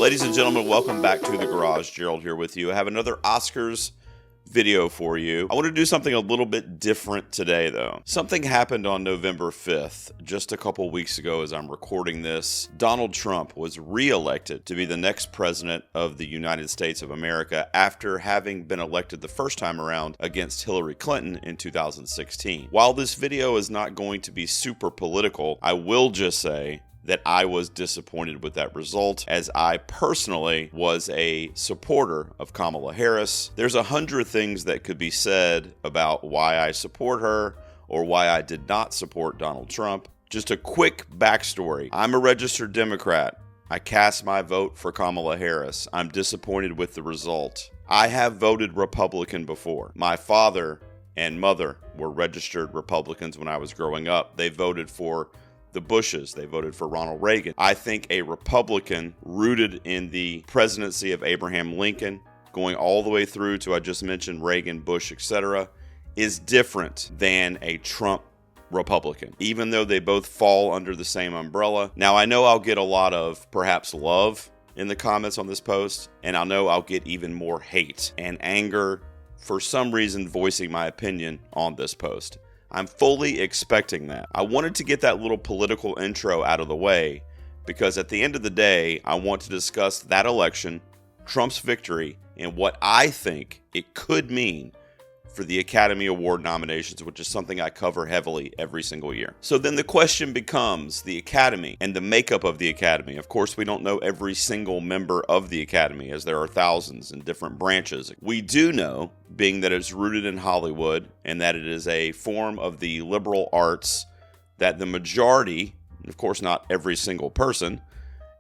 Ladies and gentlemen, welcome back to The Garage. Gerald here with you. I have another Oscars video for you. I want to do something a little bit different today, though. Something happened on November 5th, just a couple weeks ago as I'm recording this. Donald Trump was re-elected to be the next president of the United States of America after having been elected the first time around against Hillary Clinton in 2016. While this video is not going to be super political, I will just say that I was disappointed with that result, as I personally was a supporter of Kamala Harris. There's 100 things that could be said about why I support her or why I did not support Donald Trump. Just a quick backstory. I'm a registered Democrat. I cast my vote for Kamala Harris. I'm disappointed with the result. I have voted Republican before. My father and mother were registered Republicans when I was growing up. They voted for the Bushes. They voted for Ronald Reagan. I think a Republican rooted in the presidency of Abraham Lincoln, going all the way through to, I just mentioned, Reagan, Bush, etc., is different than a Trump Republican, even though they both fall under the same umbrella. Now, I know I'll get a lot of perhaps love in the comments on this post, and I know I'll get even more hate and anger for some reason voicing my opinion on this post. I'm fully expecting that. I wanted to get that little political intro out of the way because at the end of the day, I want to discuss that election, Trump's victory, and what I think it could mean for the Academy Award nominations, which is something I cover heavily every single year. So then the question becomes the Academy and the makeup of the Academy. Of course, we don't know every single member of the Academy, as there are thousands in different branches. We do know, being that it's rooted in Hollywood and that it is a form of the liberal arts, that the majority, of course not every single person,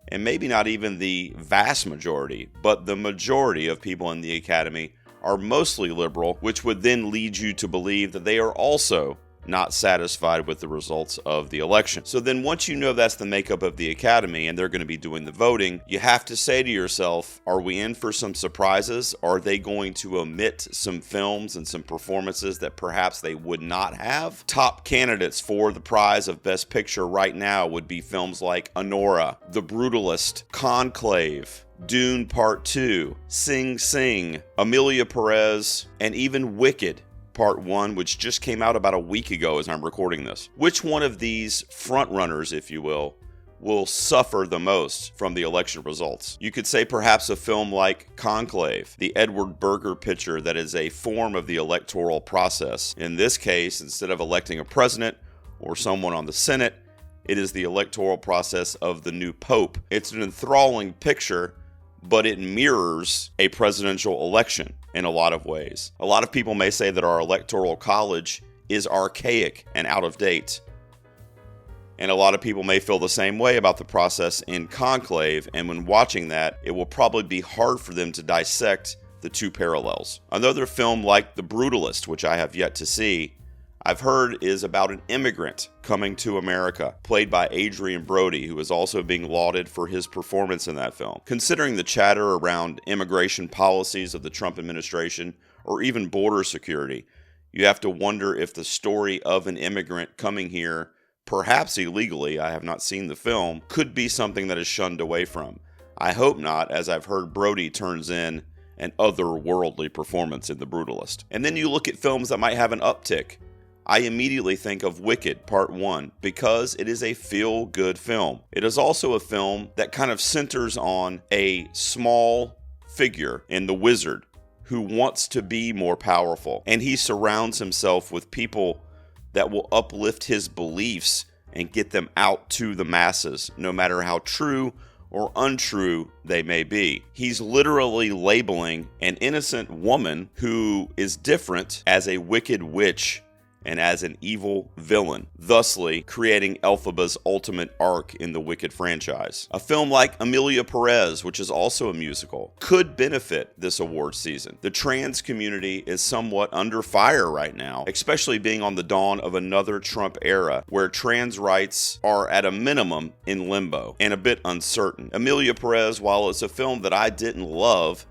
and maybe not even the vast majority, but the majority of people in the Academy are mostly liberal, which would then lead you to believe that they are also not satisfied with the results of the election. So then once you know that's the makeup of the Academy and they're going to be doing the voting, you have to say to yourself, are we in for some surprises? Are they going to omit some films and some performances that perhaps they would not have? Top candidates for the prize of Best Picture right now would be films like Honora, The Brutalist, Conclave, Dune Part 2, Sing Sing, Amelia Perez, and even Wicked Part 1, which just came out about a week ago as I'm recording this. Which one of these frontrunners, if you will suffer the most from the election results? You could say perhaps a film like Conclave, the Edward Berger picture that is a form of the electoral process. In this case, instead of electing a president or someone on the Senate, it is the electoral process of the new pope. It's an enthralling picture, but it mirrors a presidential election in a lot of ways. A lot of people may say that our electoral college is archaic and out of date. And a lot of people may feel the same way about the process in Conclave, and when watching that, it will probably be hard for them to dissect the two parallels. Another film like The Brutalist, which I have yet to see, I've heard is about an immigrant coming to America, played by Adrian Brody, who is also being lauded for his performance in that film. Considering the chatter around immigration policies of the Trump administration, or even border security, you have to wonder if the story of an immigrant coming here, perhaps illegally, I have not seen the film, could be something that is shunned away from. I hope not, as I've heard Brody turns in an otherworldly performance in The Brutalist. And then you look at films that might have an uptick. I immediately think of Wicked Part 1 because it is a feel-good film. It is also a film that kind of centers on a small figure in the wizard who wants to be more powerful, and he surrounds himself with people that will uplift his beliefs and get them out to the masses, no matter how true or untrue they may be. He's literally labeling an innocent woman who is different as a wicked witch and as an evil villain, thusly creating Elphaba's ultimate arc in the Wicked franchise. A film like Amelia Perez, which is also a musical, could benefit this award season. The trans community is somewhat under fire right now, especially being on the dawn of another Trump era, where trans rights are at a minimum in limbo and a bit uncertain. Amelia Perez, while it's a film that I didn't love,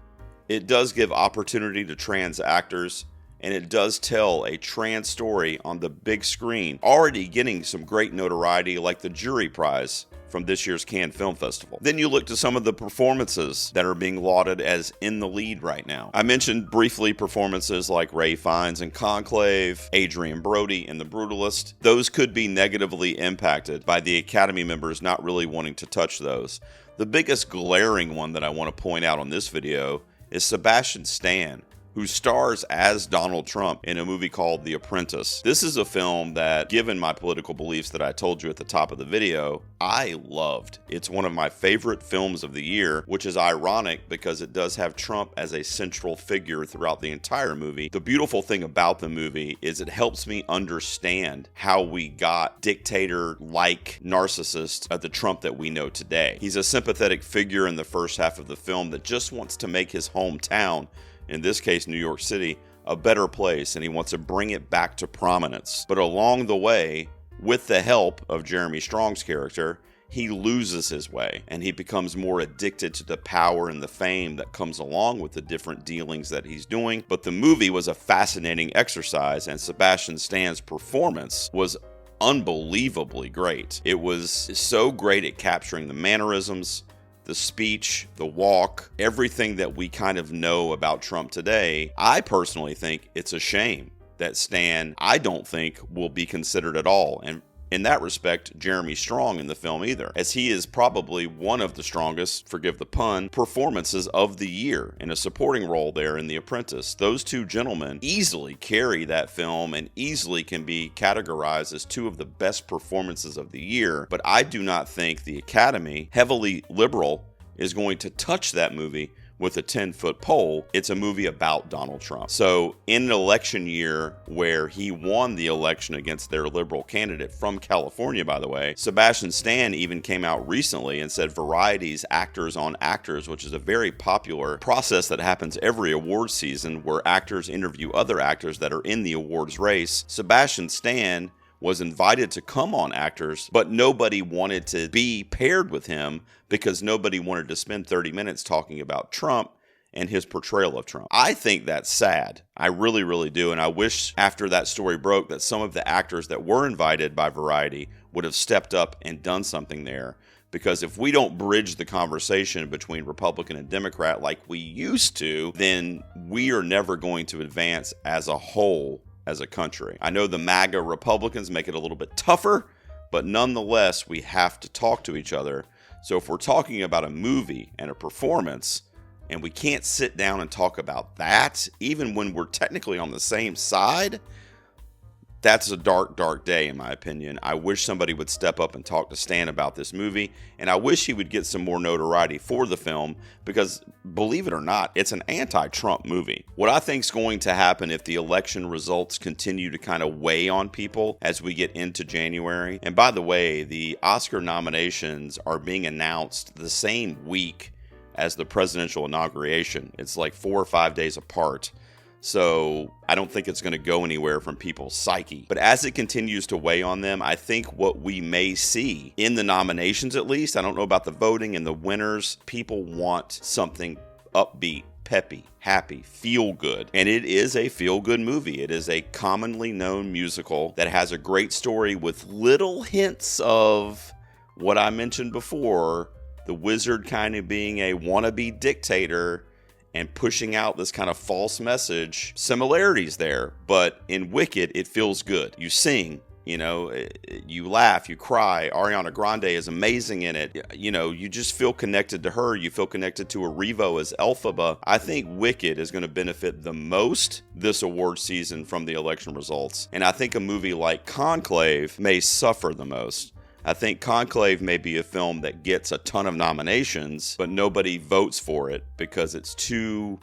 it does give opportunity to trans actors, and it does tell a trans story on the big screen, already getting some great notoriety like the jury prize from this year's Cannes Film Festival. Then you look to some of the performances that are being lauded as in the lead right now. I mentioned briefly performances like Ralph Fiennes in Conclave, Adrian Brody in The Brutalist. Those could be negatively impacted by the Academy members not really wanting to touch those. The biggest glaring one that I want to point out on this video is Sebastian Stan, who stars as Donald Trump in a movie called The Apprentice. This is a film that, given my political beliefs that I told you at the top of the video, I loved. It's one of my favorite films of the year, which is ironic because it does have Trump as a central figure throughout the entire movie. The beautiful thing about the movie is it helps me understand how we got dictator-like narcissists of the Trump that we know today. He's a sympathetic figure in the first half of the film that just wants to make his hometown, in this case New York City, a better place, and he wants to bring it back to prominence. But along the way, with the help of Jeremy Strong's character, he loses his way, and he becomes more addicted to the power and the fame that comes along with the different dealings that he's doing. But the movie was a fascinating exercise, and Sebastian Stan's performance was unbelievably great. It was so great at capturing the mannerisms, the speech, the walk, everything that we kind of know about Trump today. I personally think it's a shame that Stan, I don't think, will be considered at all. And in that respect, Jeremy Strong in the film either, as he is probably one of the strongest, forgive the pun, performances of the year in a supporting role there in The Apprentice. Those two gentlemen easily carry that film and easily can be categorized as two of the best performances of the year, but I do not think the Academy, heavily liberal, is going to touch that movie with a 10-foot pole. It's a movie about Donald Trump. So in an election year where he won the election against their liberal candidate from California, by the way, Sebastian Stan even came out recently and said Variety's Actors on Actors, which is a very popular process that happens every awards season where actors interview other actors that are in the awards race. Sebastian Stan was invited to come on Actors, but nobody wanted to be paired with him because nobody wanted to spend 30 minutes talking about Trump and his portrayal of Trump. I think that's sad. I really, really do. And I wish after that story broke that some of the actors that were invited by Variety would have stepped up and done something there. Because if we don't bridge the conversation between Republican and Democrat like we used to, then we are never going to advance as a whole as a country. I know the MAGA Republicans make it a little bit tougher, but nonetheless, we have to talk to each other. So if we're talking about a movie and a performance, and we can't sit down and talk about that, even when we're technically on the same side, that's a dark, dark day, in my opinion. I wish somebody would step up and talk to Stan about this movie, and I wish he would get some more notoriety for the film, because believe it or not, it's an anti-Trump movie. What I think is going to happen if the election results continue to kind of weigh on people as we get into January, and by the way, the Oscar nominations are being announced the same week as the presidential inauguration. It's like 4 or 5 days apart. So I don't think it's going to go anywhere from people's psyche. But as it continues to weigh on them, I think what we may see in the nominations, at least, I don't know about the voting and the winners, people want something upbeat, peppy, happy, feel good. And it is a feel good movie. It is a commonly known musical that has a great story with little hints of what I mentioned before, the wizard kind of being a wannabe dictator and pushing out this kind of false message. Similarities there, but in Wicked, it feels good. You sing, you know, you laugh, you cry. Ariana Grande is amazing in it. You know, you just feel connected to her. You feel connected to Erivo as Elphaba. I think Wicked is going to benefit the most this award season from the election results. And I think a movie like Conclave may suffer the most. I think Conclave may be a film that gets a ton of nominations, but nobody votes for it because it's too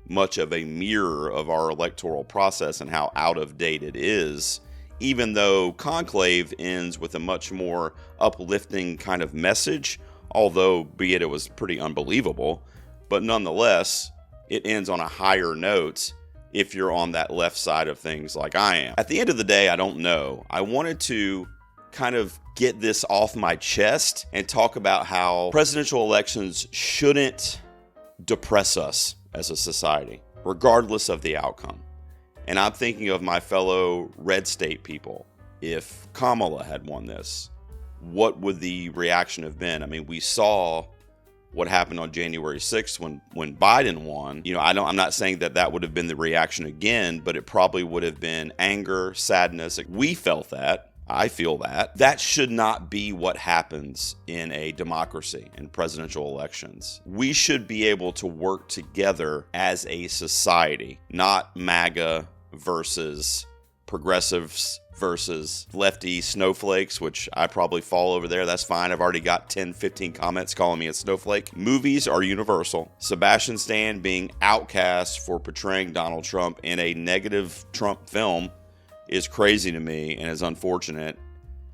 much of a mirror of our electoral process and how out of date it is, even though Conclave ends with a much more uplifting kind of message, although be it was pretty unbelievable, but nonetheless, it ends on a higher note if you're on that left side of things like I am. At the end of the day, I don't know. I wanted to kind of get this off my chest and talk about how presidential elections shouldn't depress us as a society, regardless of the outcome. And I'm thinking of my fellow red state people. If Kamala had won this, what would the reaction have been? I mean, we saw what happened on January 6th when Biden won. You know, I'm not saying that would have been the reaction again, but it probably would have been anger, sadness. We felt that. I feel that. That should not be what happens in a democracy, in presidential elections. We should be able to work together as a society, not MAGA versus progressives versus lefty snowflakes, which I probably fall over there. That's fine. I've already got 10, 15 comments calling me a snowflake. Movies are universal. Sebastian Stan being outcast for portraying Donald Trump in a negative Trump film is crazy to me and is unfortunate.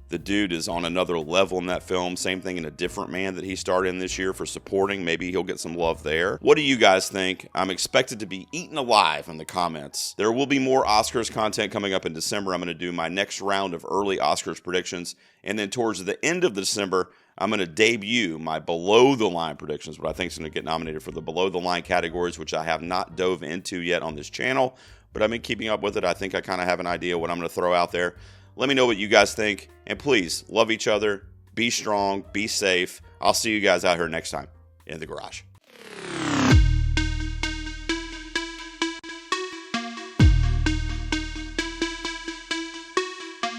The dude is on another level in that film. Same thing in A Different Man that he starred in this year for supporting. Maybe he'll get some love there. What do you guys think? I'm expected to be eaten alive in the comments. There will be more Oscars content coming up in December. I'm going to do my next round of early Oscars predictions. And then towards the end of December, I'm going to debut my below-the-line predictions, what I think is going to get nominated for the below-the-line categories, which I have not dove into yet on this channel. But I've been keeping up with it. I think I kind of have an idea what I'm going to throw out there. Let me know what you guys think. And please, love each other. Be strong. Be safe. I'll see you guys out here next time in the garage.